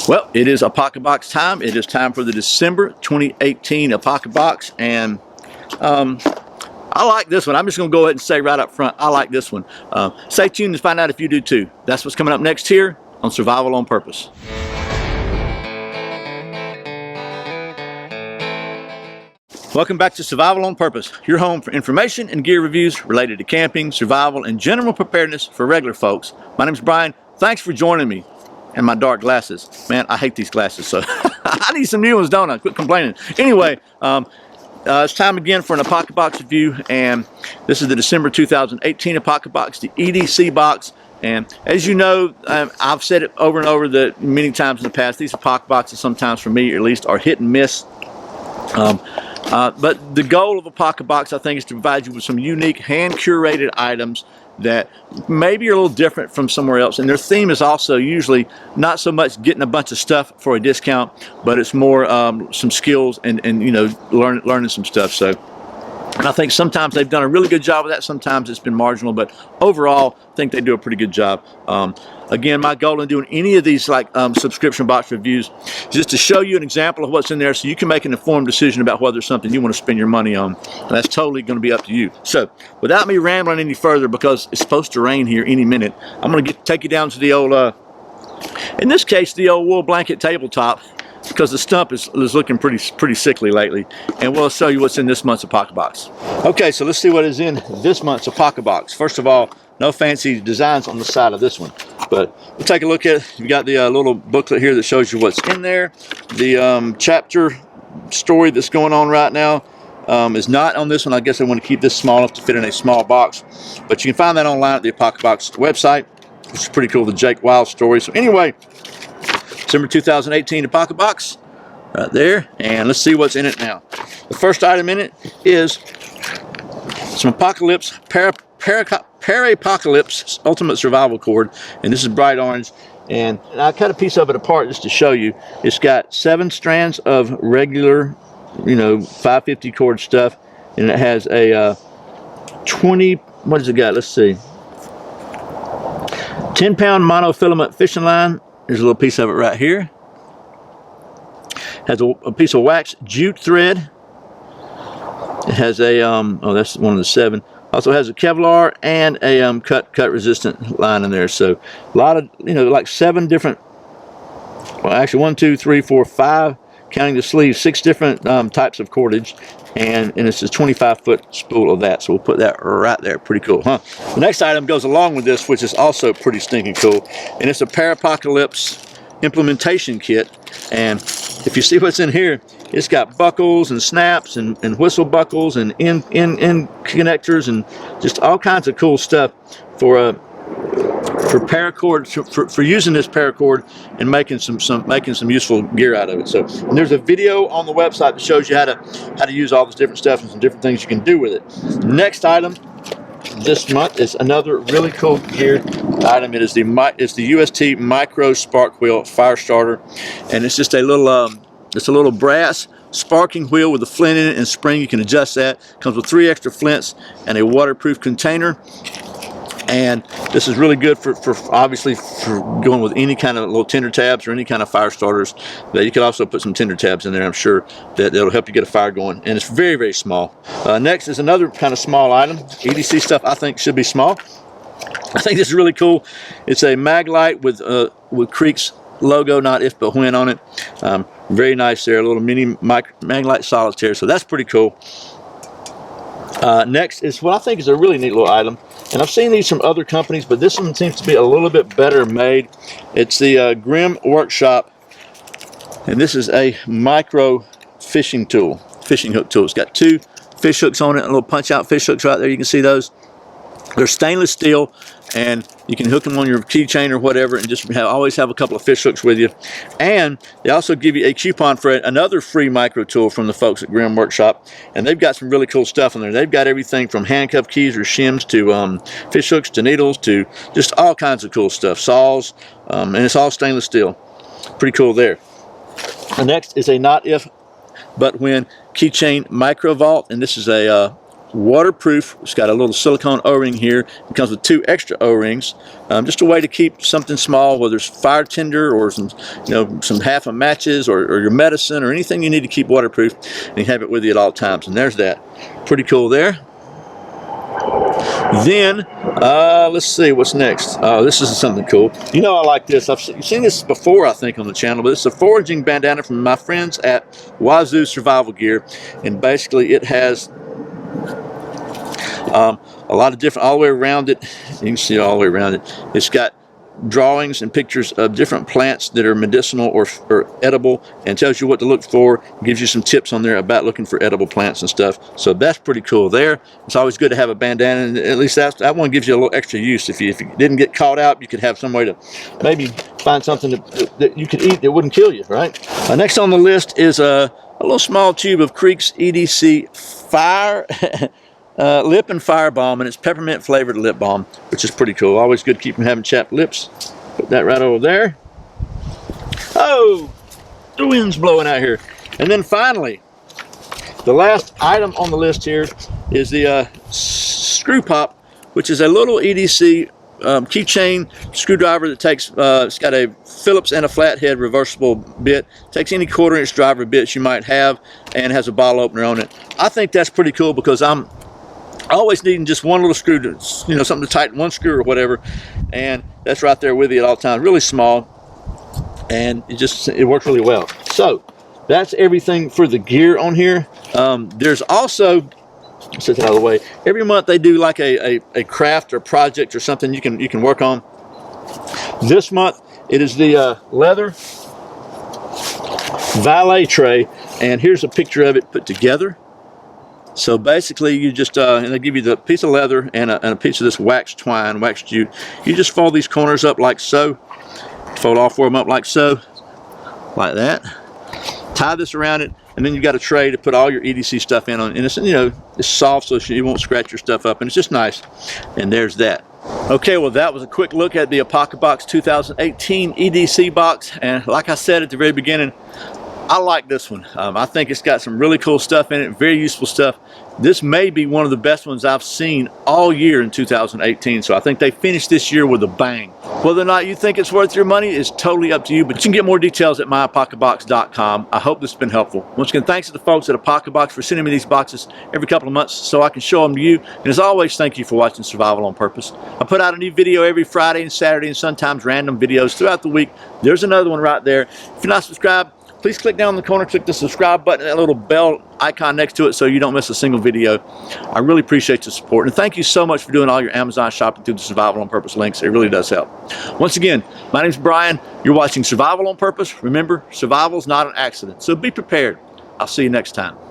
Well, it is Apocabox time. It is time for the December 2018 Apocabox, and I like this one. I'm just going to go ahead and say right up front, I like this one. Stay tuned to find out if you do too. That's what's coming up next here on Survival on Purpose. Welcome back to Survival on Purpose, your home for information and gear reviews related to camping, survival, and general preparedness for regular folks. My name's Brian. Thanks for joining me. And my dark glasses. Man, I hate these glasses, so I need some new ones, don't I? Quit complaining. Anyway, it's time again for an Apocabox review, and this is the December 2018 Apocabox, the EDC Box. And as you know, I've said it over and over that many times in the past, these Apocaboxes sometimes for me at least are hit and miss. But the goal of Apocabox, I think, is to provide you with some unique hand-curated items that maybe are a little different from somewhere else. And their theme is also usually not so much getting a bunch of stuff for a discount, but it's more some skills and you know, learning some stuff. So, and I think sometimes they've done a really good job of that. Sometimes it's been marginal, but overall, I think they do a pretty good job. Again, my goal in doing any of these subscription box reviews is just to show you an example of what's in there so you can make an informed decision about whether it's something you want to spend your money on. And that's totally going to be up to you. So, without me rambling any further, because it's supposed to rain here any minute, I'm going to take you down to the old, in this case, the old wool blanket tabletop, because the stump is looking pretty sickly lately, and we'll show you what's in this month's Apocabox. Okay, so let's see what is in this month's Apocabox. First of all, no fancy designs on the side of this one, but we'll take a look at it. You got the little booklet here that shows you what's in there. The chapter story that's going on right now is not on this one. I guess I want to keep this small enough to fit in a small box, but you can find that online at the Apocabox website, which is pretty cool, the Jake Wild story. So anyway, December 2018 Apocabox right there, and let's see what's in it now. The first item in it is some Apocalypse Para-Apocalypse Ultimate Survival Cord, and this is bright orange, and I cut a piece of it apart just to show you. It's got 7 strands of regular, you know, 550 cord stuff, and it has a 20, what does it got? Let's see, 10-pound monofilament fishing line. There's a little piece of it right here. Has a piece of wax jute thread. It has a oh, that's one of the 7. Also has a Kevlar and a cut resistant line in there. So a lot of, you know, like 7 different, well actually 1, 2, 3, 4, 5, counting the sleeves, 6 different types of cordage, and it's a 25-foot spool of that. So we'll put that right there. Pretty cool, huh? The next item goes along with this, which is also pretty stinking cool, and it's a Para-Apocalypse implementation kit. And if you see what's in here, it's got buckles and snaps and whistle buckles and end connectors and just all kinds of cool stuff for paracord, for using this paracord and making some useful gear out of it. So, and there's a video on the website that shows you how to use all this different stuff and some different things you can do with it. Next item this month is another really cool gear item. It's the UST Micro Spark Wheel Fire Starter, and it's just a little brass sparking wheel with a flint in it and spring. You can adjust that. Comes with 3 extra flints and a waterproof container. And this is really good for obviously for going with any kind of little tinder tabs or any kind of fire starters. That you could also put some tinder tabs in there. I'm sure that'll help you get a fire going. And it's very, very small. Next is another kind of small item. EDC stuff I think should be small. I think this is really cool. It's a Maglite with Creek's logo, not if but when, on it. Very nice there, a little mini Maglite solitaire. So that's pretty cool. Next is what I think is a really neat little item, and I've seen these from other companies, but this one seems to be a little bit better made. It's the Grim Workshop, and this is a micro fishing hook tool. It's got 2 fish hooks on it, a little punch out fish hooks right there. You can see those. They're stainless steel, and you can hook them on your keychain or whatever, and just always have a couple of fish hooks with you. And they also give you a coupon for another free micro tool from the folks at Grim Workshop, and they've got some really cool stuff in there. They've got everything from handcuff keys or shims to fish hooks to needles to just all kinds of cool stuff, saws, and it's all stainless steel. Pretty cool there. The next is a not if but when keychain micro vault, and this is a waterproof. It's got a little silicone O-ring here. It comes with 2 extra O-rings, just a way to keep something small, whether it's fire tinder or some, some half of matches or your medicine or anything you need to keep waterproof, and you have it with you at all times. And there's that. Pretty cool there. Then, let's see what's next. This is something cool. I like this. I've seen this before, I think, on the channel, but it's a foraging bandana from my friends at Wazoo Survival Gear, and basically it has a lot of different, all the way around it. You can see all the way around it. It's got drawings and pictures of different plants that are medicinal or edible, and tells you what to look for. Gives you some tips on there about looking for edible plants and stuff. So that's pretty cool there. It's always good to have a bandana, and at least that one gives you a little extra use. If you didn't get caught out, you could have some way to maybe find something that you could eat that wouldn't kill you, right? Next on the list is a little small tube of Creek's EDC Fire Lip and Fire Balm, and it's peppermint flavored lip balm, which is pretty cool. Always good to keep from having chapped lips. Put that right over there. Oh, the wind's blowing out here. And then finally, the last item on the list here is the screw pop, which is a little EDC keychain screwdriver that takes, it's got a Phillips and a flathead reversible bit. Takes any 1/4-inch driver bits you might have, and has a bottle opener on it. I think that's pretty cool because I'm always needing just one little screw to, something to tighten one screw or whatever, and that's right there with you at all times. Really small, and it works really well. So that's everything for the gear on here. There's also, set it out of the way, every month they do like a craft or project or something you can work on. This month it is the leather valet tray, and here's a picture of it put together. So basically, you just, and they give you the piece of leather and a piece of this wax twine, wax jute. You just fold these corners up like so. Fold all 4 of them up like so, like that. Tie this around it, and then you've got a tray to put all your EDC stuff in on. And it's, it's soft so you won't scratch your stuff up, and it's just nice. And there's that. Okay, well, that was a quick look at the Apocabox 2018 EDC box. And like I said at the very beginning, I like this one. I think it's got some really cool stuff in it, very useful stuff. This may be one of the best ones I've seen all year in 2018, so I think they finished this year with a bang. Whether or not you think it's worth your money is totally up to you, but you can get more details at myapocabox.com. I hope this has been helpful. Once again, thanks to the folks at Apocabox for sending me these boxes every couple of months so I can show them to you. And as always, thank you for watching Survival on Purpose. I put out a new video every Friday and Saturday, and sometimes random videos throughout the week. There's another one right there. If you're not subscribed, please click down in the corner, click the subscribe button, and that little bell icon next to it so you don't miss a single video. I really appreciate your support, and thank you so much for doing all your Amazon shopping through the Survival on Purpose links. It really does help. Once again, my name's Brian. You're watching Survival on Purpose. Remember, survival is not an accident, so be prepared. I'll see you next time.